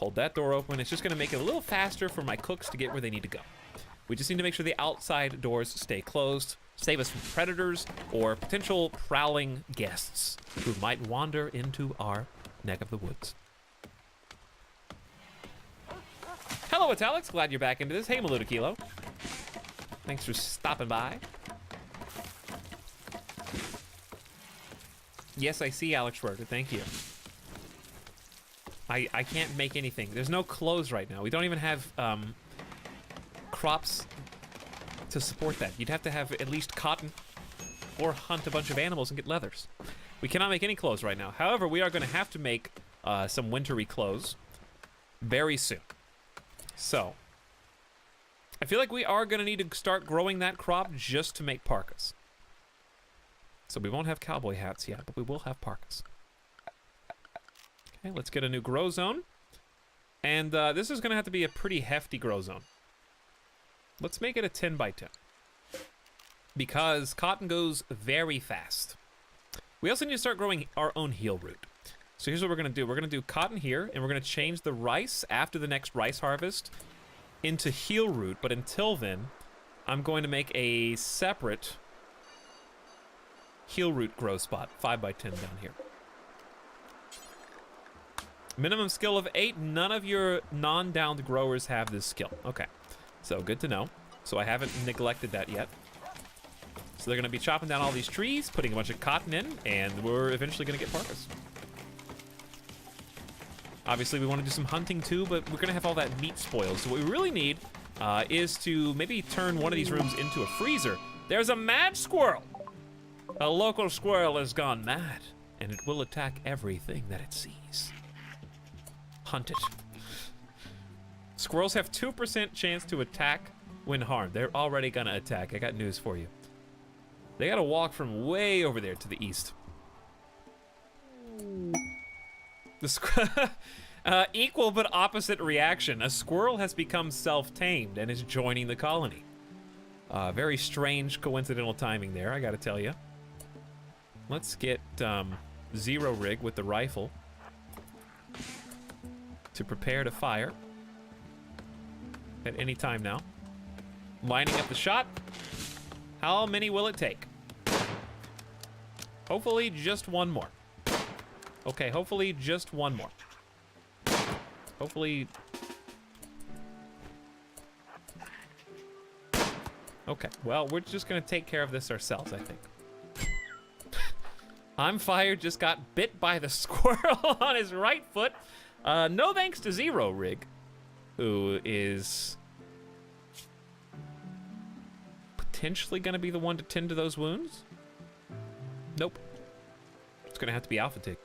Hold that door open. It's just gonna make it a little faster for my cooks to get where they need to go. We just need to make sure the outside doors stay closed, save us from predators or potential prowling guests who might wander into our neck of the woods. Hello, Etalyx. Glad you're back into this. Hey, Maluda Kilo. Thanks for stopping by. Yes, I see, Alex Schroeder. Thank you. I can't make anything. There's no clothes right now. We don't even have crops to support that. You'd have to have at least cotton or hunt a bunch of animals and get leathers. We cannot make any clothes right now. However, we are going to have to make some wintry clothes very soon. So, I feel like we are going to need to start growing that crop just to make parkas. So we won't have cowboy hats yet, but we will have parkas. Okay, let's get a new grow zone. And this is going to have to be a pretty hefty grow zone. Let's make it a 10 by 10. Because cotton goes very fast. We also need to start growing our own heel root. So here's what we're going to do. We're going to do cotton here, and we're going to change the rice after the next rice harvest into heel root. But until then, I'm going to make a separate heel root grow spot, 5 by 10 down here. Minimum skill of 8. None of your non-downed growers have this skill. Okay, so good to know. So I haven't neglected that yet. So they're going to be chopping down all these trees, putting a bunch of cotton in, and we're eventually going to get parkas. Obviously, we want to do some hunting too, but we're going to have all that meat spoiled. So what we really need is to maybe turn one of these rooms into a freezer. There's a mad squirrel! A local squirrel has gone mad, and it will attack everything that it sees. Hunt it. Squirrels have 2% chance to attack when harmed. They're already going to attack. I got news for you. They got to walk from way over there to the east. Equal but opposite reaction. A squirrel has become self-tamed and is joining the colony. Very strange coincidental timing there, I gotta tell you. Let's get Zero Rig with the rifle to prepare to fire at any time now. Lining up the shot. How many will it take? Hopefully just one more. Okay, hopefully just one more. Hopefully... Okay, well, we're just gonna take care of this ourselves, I think. I'm Fired just got bit by the squirrel on his right foot. No thanks to Zero Rig, who is potentially gonna be the one to tend to those wounds. Nope. It's gonna have to be Alpha Tig.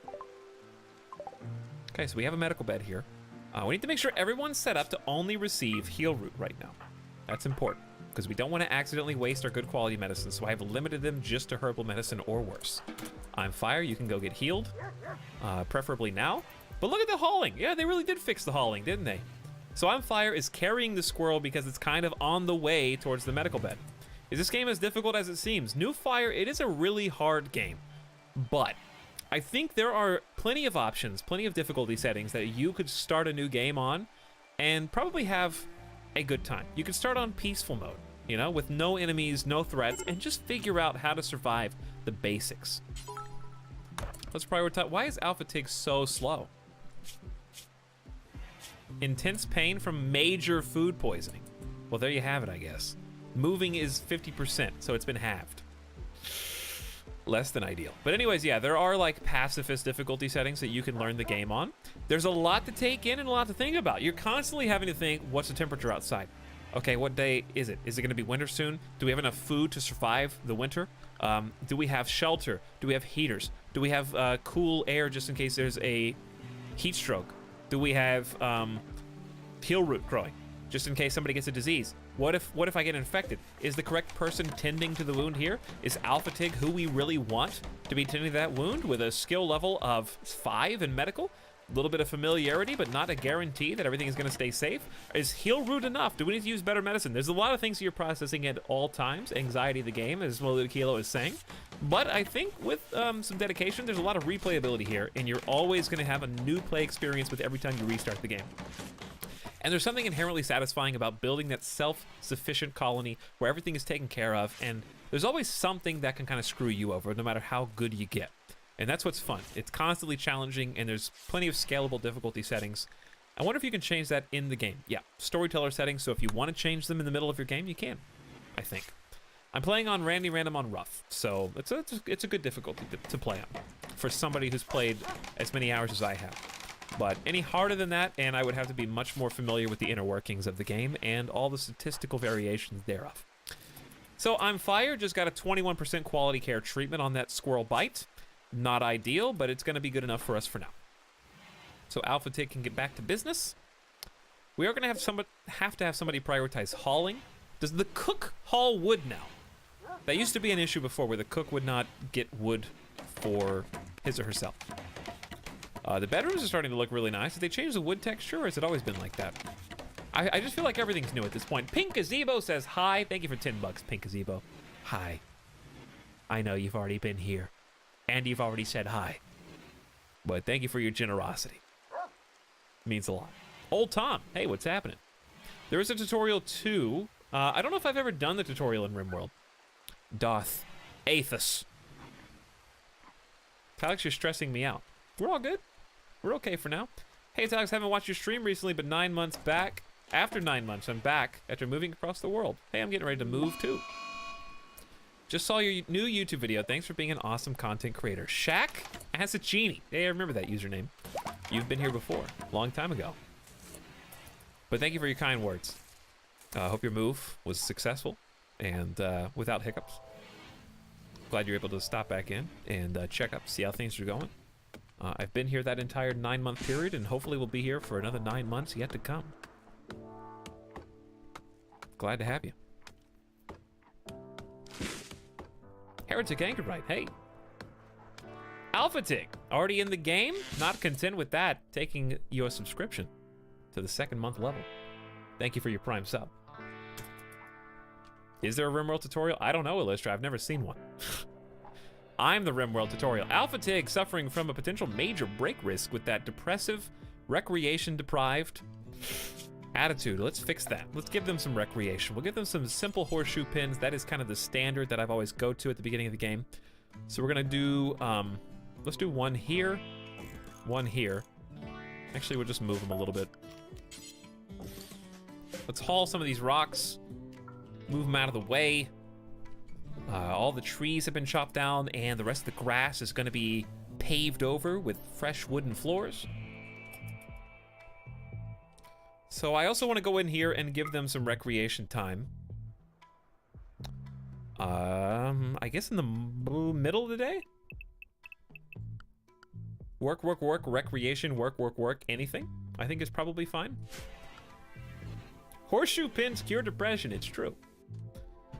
Okay, so we have a medical bed here. We need to make sure everyone's set up to only receive heal root right now. That's important, because we don't want to accidentally waste our good quality medicine, so I have limited them just to herbal medicine or worse. I'm Fire, you can go get healed, preferably now. But look at the hauling. Yeah, they really did fix the hauling, didn't they? So I'm Fire is carrying the squirrel because it's kind of on the way towards the medical bed. Is this game as difficult as it seems? New Fire, it is a really hard game, but I think there are plenty of options, plenty of difficulty settings that you could start a new game on and probably have a good time. You could start on peaceful mode, you know, with no enemies, no threats, and just figure out how to survive the basics. Let's prioritize. Why is Alpha Tig so slow? Intense pain from major food poisoning. Well, there you have it, I guess. Moving is 50%, so it's been halved. Less than ideal. But anyways, yeah, there are like pacifist difficulty settings that you can learn the game on. There's a lot to take in and a lot to think about. You're constantly having to think, what's the temperature outside? Okay, what day is it? Is it gonna be winter soon? Do we have enough food to survive the winter? Do we have shelter? Do we have heaters? Do we have cool air just in case there's a heat stroke? Do we have heal root growing just in case somebody gets a disease? What if I get infected? Is the correct person tending to the wound here? Is Alpha Tig who we really want to be tending to that wound with a skill level of 5 in medical? A little bit of familiarity, but not a guarantee that everything is going to stay safe. Is heal root enough? Do we need to use better medicine? There's a lot of things you're processing at all times. Anxiety of the game, as Kilo is saying. But I think with some dedication, there's a lot of replayability here, and you're always going to have a new play experience with every time you restart the game. And there's something inherently satisfying about building that self-sufficient colony where everything is taken care of, and there's always something that can kind of screw you over, no matter how good you get. And that's what's fun. It's constantly challenging, and there's plenty of scalable difficulty settings. I wonder if you can change that in the game. Yeah, storyteller settings, so if you want to change them in the middle of your game, you can, I think. I'm playing on Randy Random on Rough, so it's a good difficulty to play on for somebody who's played as many hours as I have. But any harder than that, and I would have to be much more familiar with the inner workings of the game and all the statistical variations thereof. So I'm fired, just got a 21% quality care treatment on that squirrel bite. Not ideal, but it's going to be good enough for us for now. So Alpha Tick can get back to business. We are going to have to have somebody prioritize hauling. Does the cook haul wood now? That used to be an issue before, where the cook would not get wood for his or herself. The bedrooms are starting to look really nice. Did they change the wood texture, or has it always been like that? I just feel like everything's new at this point. Pink Gazebo says hi. Thank you for 10 bucks, Pink Gazebo. Hi. I know you've already been here. And you've already said hi. But thank you for your generosity. Means a lot. Old Tom, hey, what's happening? There is a tutorial too. I don't know if I've ever done the tutorial in RimWorld. Doth. Aethus. Alex, you're stressing me out. We're all good. We're okay for now. Hey, Alex, haven't watched your stream recently, but 9 months back. After 9 months, I'm back after moving across the world. Hey, I'm getting ready to move too. Just saw your new YouTube video. Thanks for being an awesome content creator. Shaq Asacchini. Hey, I remember that username. You've been here before, long time ago. But thank you for your kind words. I hope your move was successful and without hiccups. Glad you're able to stop back in and check up, see how things are going. I've been here that entire 9-month period, and hopefully we'll be here for another 9 months yet to come. Glad to have you. Heretic Anchorite, hey. Alpha Tick, already in the game? Not content with that, taking your subscription to the 2nd month level. Thank you for your Prime sub. Is there a RimWorld tutorial? I don't know, Illustra. I've never seen one. I'm the RimWorld tutorial. Alpha Tig suffering from a potential major break risk with that depressive, recreation-deprived attitude. Let's fix that. Let's give them some recreation. We'll give them some simple horseshoe pins. That is kind of the standard that I've always go to at the beginning of the game. So we're gonna do, let's do one here, one here. Actually, we'll just move them a little bit. Let's haul some of these rocks, move them out of the way. All the trees have been chopped down, and the rest of the grass is gonna be paved over with fresh wooden floors. So I also want to go in here and give them some recreation time. I guess in the middle of the day? Work, work, work, recreation, work, work, work, anything. I think is probably fine. Horseshoe pins cure depression, it's true.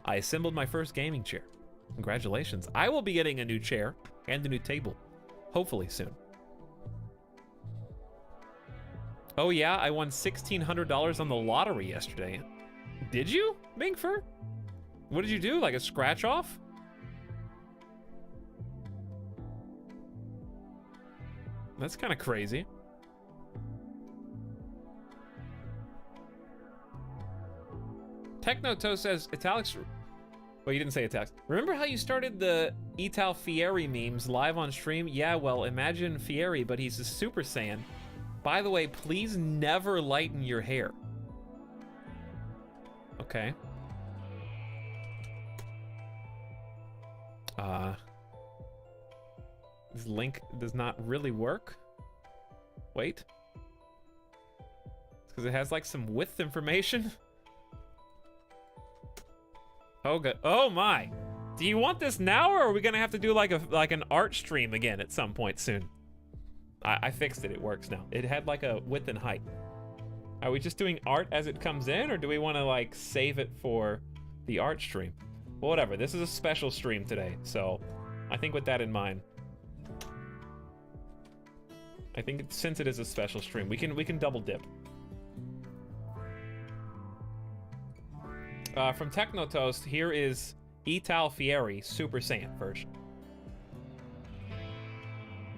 I assembled my first gaming chair. Congratulations. I will be getting a new chair and a new table, hopefully soon. Oh yeah, I won $1,600 on the lottery yesterday. Did you, Minkfur? What did you do, like a scratch off? That's kind of crazy. Technoto says, Etalyx. Well, you didn't say Etalyx. Remember how you started the Etal Fieri memes live on stream? Yeah, well, imagine Fieri, but he's a Super Saiyan. By the way, please never lighten your hair. Okay. This link does not really work. Wait. It's because it has like some width information. Oh good. Oh my. Do you want this now, or are we gonna have to do like an art stream again at some point soon? I fixed it. It works now. It had like a width and height. Are we just doing art as it comes in, or do we want to like save it for the art stream? Well, whatever. This is a special stream today, so I think with that in mind, I think since it is a special stream, we can double dip. From Technotoast, here is Etal Fieri Super Saiyan version.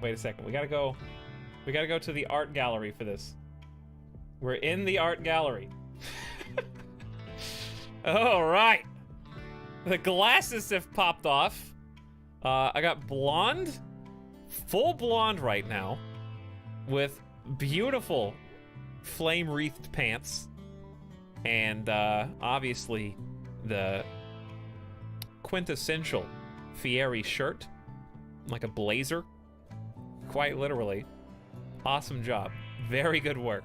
Wait a second, we gotta go to the art gallery for this. We're in the art gallery. All right. The glasses have popped off. I got blonde, full blonde right now, with beautiful flame-wreathed pants, and obviously the quintessential Fieri shirt, like a blazer, quite literally. Awesome job. Very good work.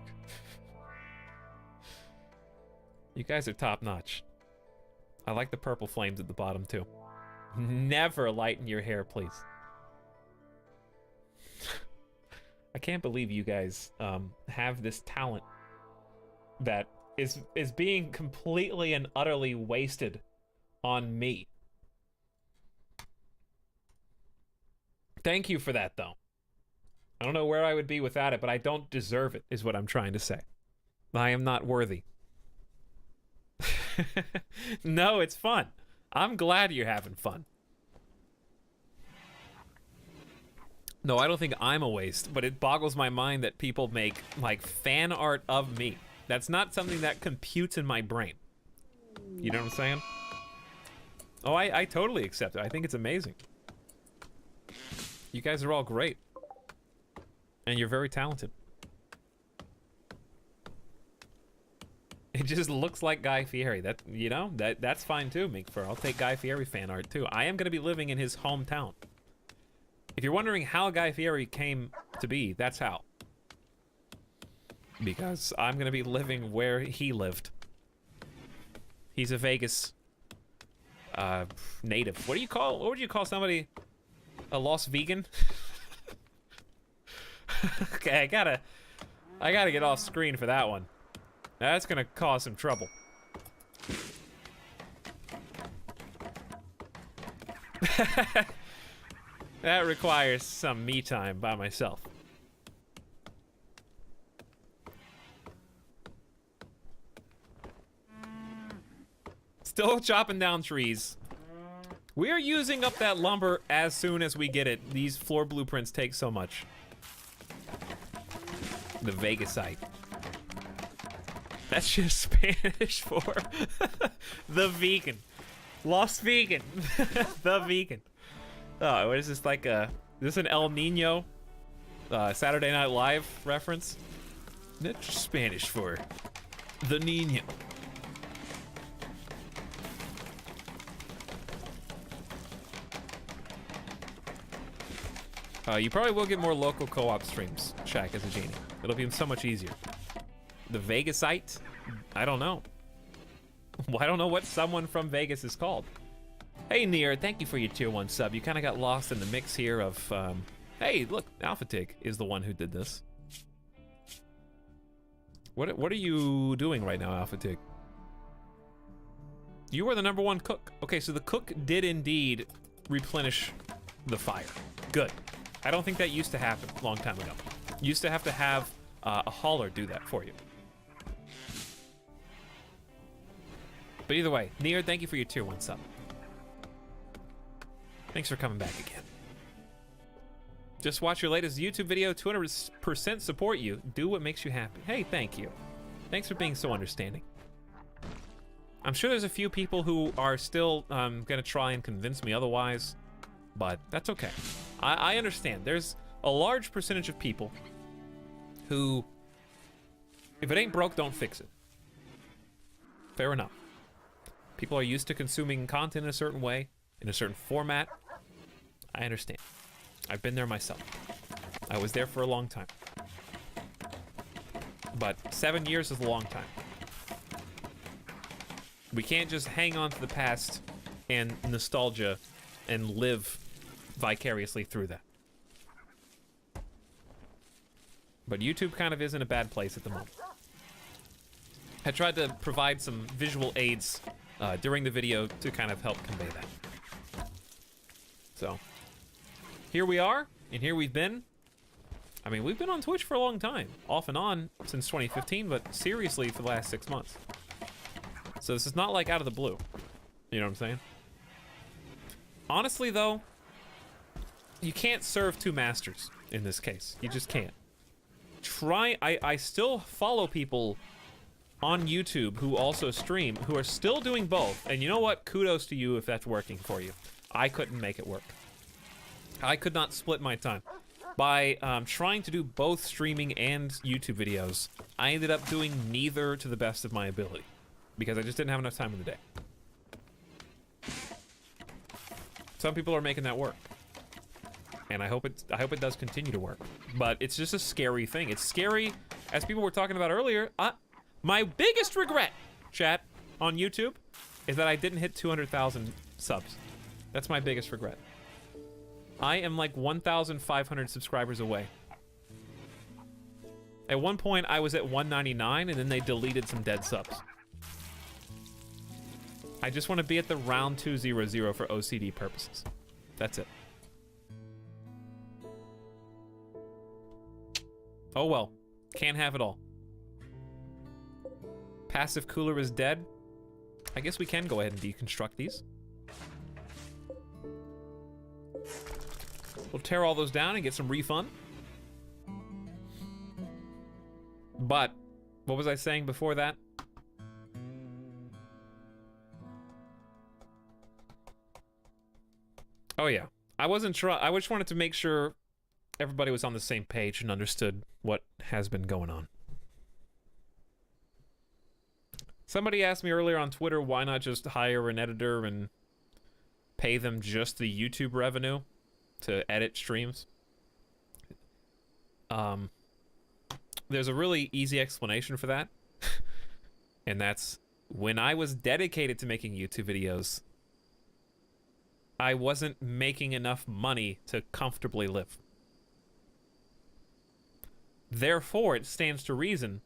You guys are top-notch. I like the purple flames at the bottom, too. Never lighten your hair, please. I can't believe you guys have this talent that is being completely and utterly wasted on me. Thank you for that, though. I don't know where I would be without it, but I don't deserve it, is what I'm trying to say. I am not worthy. No, it's fun. I'm glad you're having fun. No, I don't think I'm a waste, but it boggles my mind that people make, like, fan art of me. That's not something that computes in my brain. You know what I'm saying? Oh, I totally accept it. I think it's amazing. You guys are all great. And you're very talented. It just looks like Guy Fieri. That, you know, that's fine too, Minkfur. I'll take Guy Fieri fan art too. I am going to be living in his hometown. If you're wondering how Guy Fieri came to be, that's how. Because I'm going to be living where he lived. He's a Vegas native. What would you call somebody? A lost vegan? Okay, I gotta get off screen for that one. That's gonna cause some trouble. That requires some me time by myself. Still chopping down trees. We're using up that lumber as soon as we get it. These floor blueprints take so much. The Vegasite. That's just Spanish for the vegan. Lost vegan. The vegan. Oh, what is this, like is this an El Nino Saturday Night Live reference? That's Spanish for the Nino. You probably will get more local co-op streams, Shaq, as a genie. It'll be so much easier. The Vegasite? I don't know. Well, I don't know what someone from Vegas is called. Hey, Nier, thank you for your tier 1 sub. You kind of got lost in the mix here of, hey, look, AlphaTig is the one who did this. What are you doing right now, AlphaTig? You are the #1 cook. Okay, so the cook did indeed replenish the fire. Good. I don't think that used to happen a long time ago. You used to have a hauler do that for you. But either way, Nier, thank you for your tier 1 sub. Thanks for coming back again. Just watch your latest YouTube video, 200% support you. Do what makes you happy. Hey, thank you. Thanks for being so understanding. I'm sure there's a few people who are still gonna try and convince me otherwise, but that's okay. I understand. There's a large percentage of people who, if it ain't broke, don't fix it. Fair enough. People are used to consuming content in a certain way, in a certain format. I understand. I've been there myself. I was there for a long time. But 7 years is a long time. We can't just hang on to the past and nostalgia and live vicariously through that. But YouTube kind of is in a bad place at the moment. I tried to provide some visual aids during the video to kind of help convey that. So, here we are, and here we've been. I mean, we've been on Twitch for a long time, off and on since 2015, but seriously for the last 6 months. So this is not like out of the blue. You know what I'm saying? Honestly, though, you can't serve two masters in this case. You just can't. I still follow people on YouTube who also stream, who are still doing both. And you know what? Kudos to you if that's working for you. I couldn't make it work. I could not split my time. By trying to do both streaming and YouTube videos, I ended up doing neither to the best of my ability. Because I just didn't have enough time in the day. Some people are making that work. And I hope it does continue to work. But it's just a scary thing. It's scary, as people were talking about earlier. My biggest regret, chat, on YouTube, is that I didn't hit 200,000 subs. That's my biggest regret. I am like 1,500 subscribers away. At one point, I was at 199, and then they deleted some dead subs. I just want to be at the round 200 for OCD purposes. That's it. Oh well, can't have it all. Passive cooler is dead. I guess we can go ahead and deconstruct these. We'll tear all those down and get some refund. But, what was I saying before that? Oh yeah, I wasn't sure. I just wanted to make sure everybody was on the same page and understood what has been going on. Somebody asked me earlier on Twitter, why not just hire an editor and pay them just the YouTube revenue to edit streams? There's a really easy explanation for that. And that's, when I was dedicated to making YouTube videos, I wasn't making enough money to comfortably live. Therefore, it stands to reason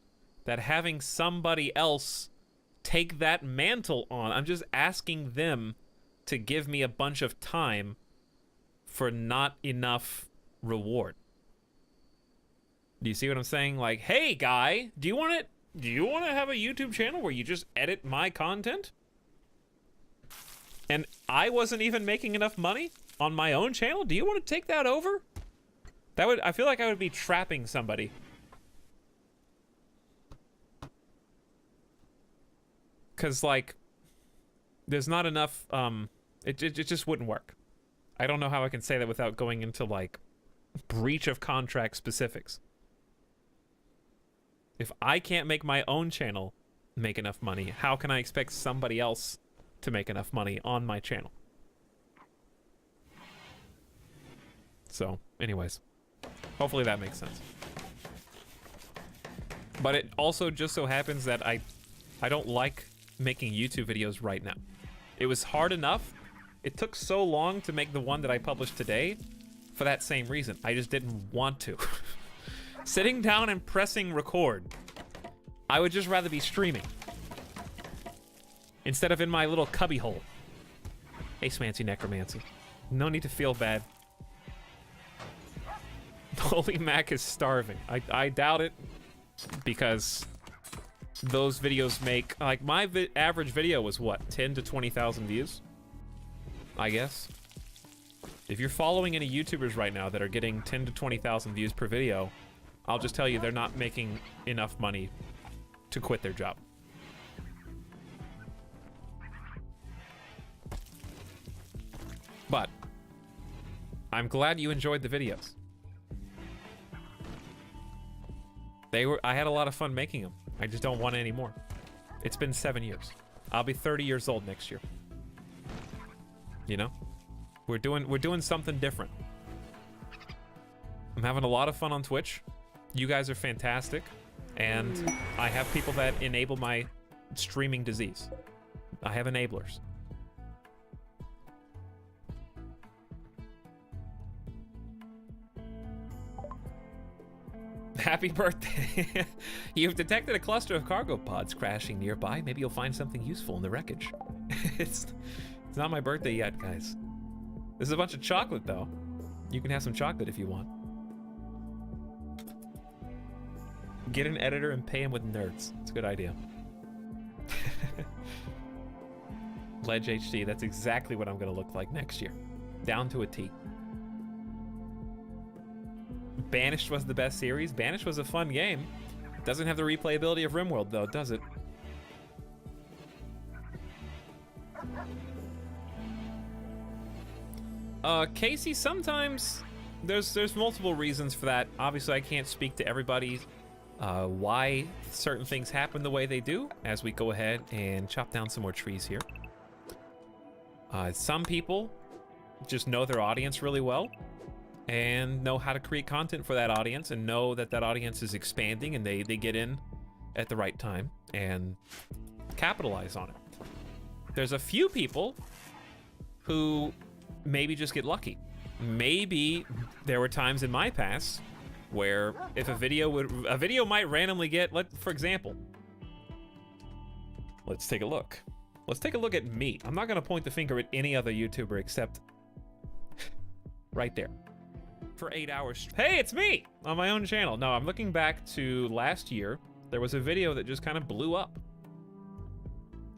that having somebody else take that mantle on, I'm just asking them to give me a bunch of time for not enough reward. Do you see what I'm saying? Like, hey guy, do you want to have a YouTube channel where you just edit my content? And I wasn't even making enough money on my own channel? Do you want to take that over? I feel like I would be trapping somebody. Cause like, there's not enough, it just wouldn't work. I don't know how I can say that without going into like, breach of contract specifics. If I can't make my own channel make enough money, how can I expect somebody else to make enough money on my channel? So, anyways, hopefully that makes sense. But it also just so happens that I don't like making YouTube videos right now. It was hard enough. It took so long to make the one that I published today for that same reason. I just didn't want to. Sitting down and pressing record. I would just rather be streaming instead of in my little cubby hole. Hey, Smancy Necromancy. No need to feel bad. Holy Mac is starving. I doubt it, because those videos make, like, my average video was what, 10 to 20,000 views, I guess. If you're following any YouTubers right now that are getting 10 to 20,000 views per video, I'll just tell you they're not making enough money to quit their job. But I'm glad you enjoyed the videos. I had a lot of fun making them. I just don't want any more. It's been 7 years. I'll be 30 years old next year. You know? We're doing something different. I'm having a lot of fun on Twitch. You guys are fantastic. And I have people that enable my streaming disease. I have enablers. Happy birthday. You've detected a cluster of cargo pods crashing nearby. Maybe you'll find something useful in the wreckage. It's not my birthday yet, guys. This is a bunch of chocolate, though. You can have some chocolate if you want. Get an editor and pay him with nerds. It's a good idea. Ledge HD, that's exactly what I'm gonna look like next year. Down to a T. Banished was the best series. Banished was a fun game. Doesn't have the replayability of RimWorld though, does it? Casey, sometimes there's multiple reasons for that. Obviously, I can't speak to everybody why certain things happen the way they do as we go ahead and chop down some more trees here. Some people just know their audience really well and know how to create content for that audience and know that that audience is expanding, and they get in at the right time and capitalize on it. There's a few people who maybe just get lucky. Maybe there were times in my past where if a video might randomly get, for example, let's take a look. Let's take a look at me. I'm not gonna point the finger at any other YouTuber except right there. For 8 hours. Hey, it's me on my own channel. No, I'm looking back to last year. There was a video that just kind of blew up.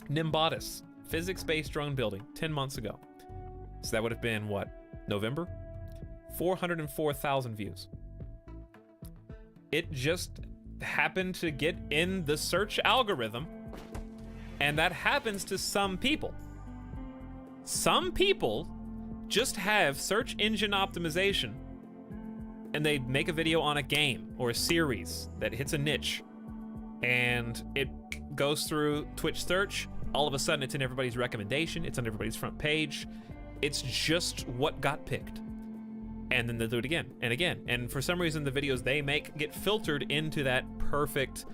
Nimbotus, physics-based drone building, 10 months ago. So that would have been what, November? 404,000 views. It just happened to get in the search algorithm, and that happens to some people. Some people just have search engine optimization, and they make a video on a game or a series that hits a niche, and it goes through Twitch search. All of a sudden, it's in everybody's recommendation. It's on everybody's front page. It's just what got picked. And then they'll do it again and again. And for some reason, the videos they make get filtered into that perfect,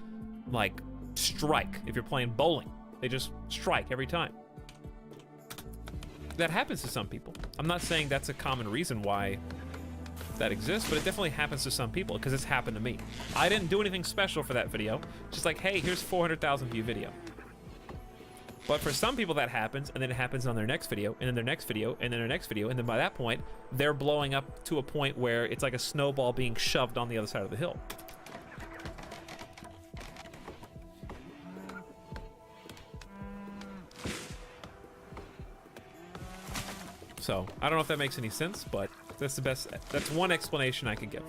like, strike. If you're playing bowling, they just strike every time. That happens to some people. I'm not saying that's a common reason why that exists, but it definitely happens to some people, because it's happened to me. I didn't do anything special for that video. Just like, hey, here's 400,000 view video. But for some people that happens, and then it happens on their next video, and then their next video, and then their next video, and then by that point, they're blowing up to a point where it's like a snowball being shoved on the other side of the hill. So, I don't know if that makes any sense, but that's that's one explanation I could give.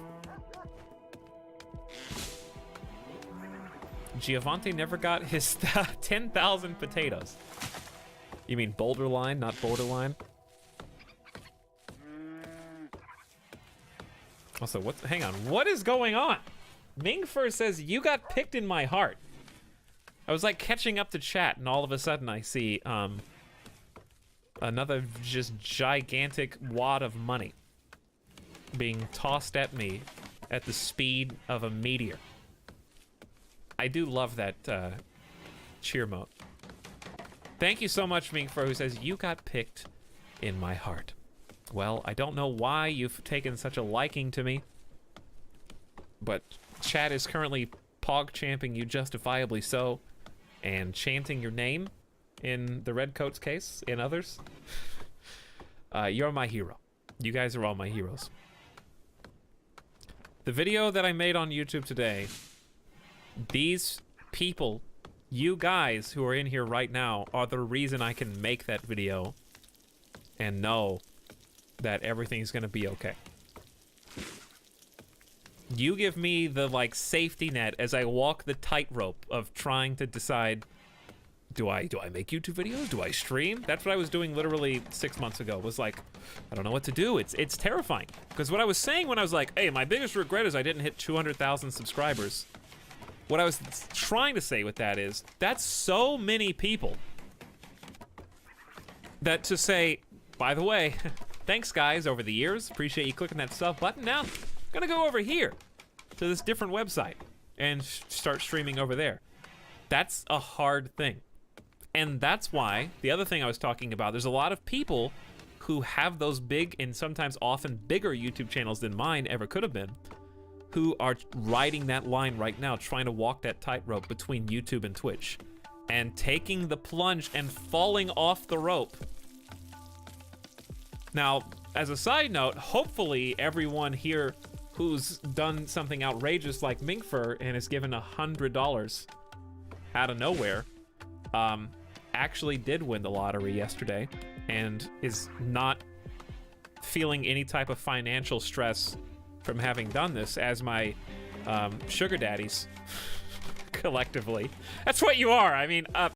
Giovanni never got his 10,000 potatoes. You mean boulder line, not borderline? Also, hang on, what is going on? Mingfer says, you got picked in my heart. I was like catching up to chat, and all of a sudden I see another just gigantic wad of money being tossed at me at the speed of a meteor. I do love that cheer mode. Thank you so much, Mingfer, who says, you got picked in my heart. Well, I don't know why you've taken such a liking to me, but chat is currently pog-champing you justifiably so, and chanting your name in the Redcoats case, in others. You're my hero. You guys are all my heroes. The video that I made on YouTube today, these people, you guys who are in here right now, are the reason I can make that video and know that everything's gonna be okay. You give me the, like, safety net as I walk the tightrope of trying to decide, do I make YouTube videos? Do I stream? That's what I was doing literally 6 months ago, was like, I don't know what to do. It's terrifying. Because what I was saying when I was like, hey, my biggest regret is I didn't hit 200,000 subscribers. What I was trying to say with that is, that's so many people that to say, by the way, thanks guys over the years, appreciate you clicking that sub button. Now, I'm gonna go over here to this different website and start streaming over there. That's a hard thing. And that's why, the other thing I was talking about, there's a lot of people who have those big and sometimes often bigger YouTube channels than mine ever could have been, who are riding that line right now, trying to walk that tightrope between YouTube and Twitch, and taking the plunge and falling off the rope. Now, as a side note, hopefully everyone here who's done something outrageous like Minkfur and is given $100 out of nowhere, actually did win the lottery yesterday and is not feeling any type of financial stress from having done this, as my sugar daddies collectively. That's what you are. I mean,